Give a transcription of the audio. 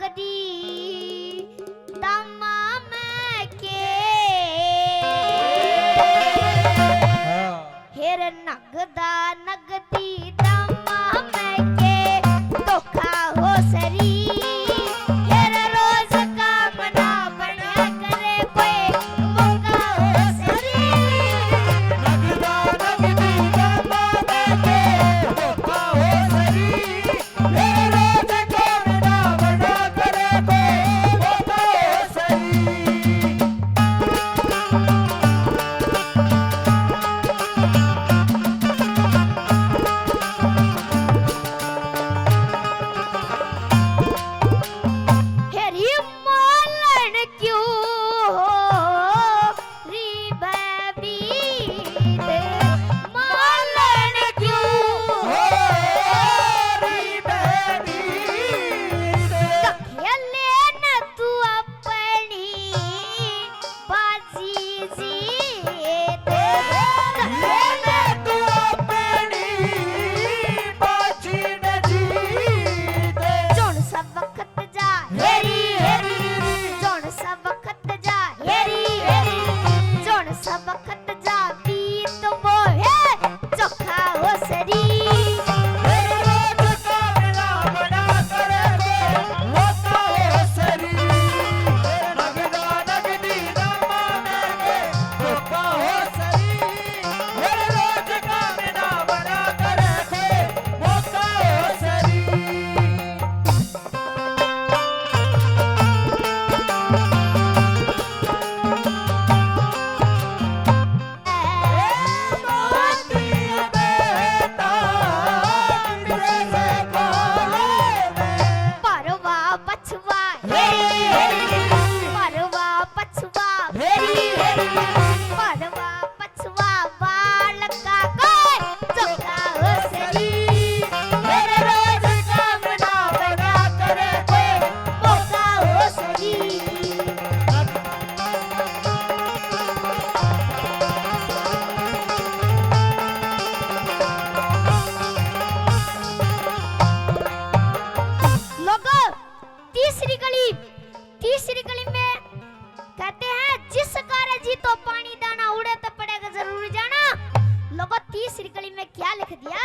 नगदी तमाम के हेर नगदा नगदी तमाम के धोखा हो सरी हेर रोज काम ना बना करे कोई मौका हो सरी नगदा नगदी तमाम के धोखा हो सरी हेर रोज काम ना बना करे कोई मौका हो सरी हेरी मोलन क्यों री बबीत मोलन क्यों खेले न तू अपनी बाजी जीत खेले न तू अपनी बाजी न जीते जोन सब वक्त जा हेरी हेरी जोन सब वक्त जा हेरी हेरी जोन सब वक्त जा बीत वो है चोखा हो सरी हेर रोज काम ना बना करे कोई मौका हो सरी नगदा नगदी तमाम के धोखा हो सरी हेर रोज काम ना बना करे कोई मौका हो सरी मोती बेटा तेरे से काले में परवा पछवा हेरी हेरी परवा पछवा हेरी हेरी परवा पछवा बाल का कोई चोखा हो सरी हेर रोज काम ना बना करे कोई मौका हो सरी लोगों तीसरी गली में कहते हैं जिस कार्य जी तो पानी दाना उड़े तो पड़ेगा जरूर जाना। लोगों तीसरी गली में क्या लिख दिया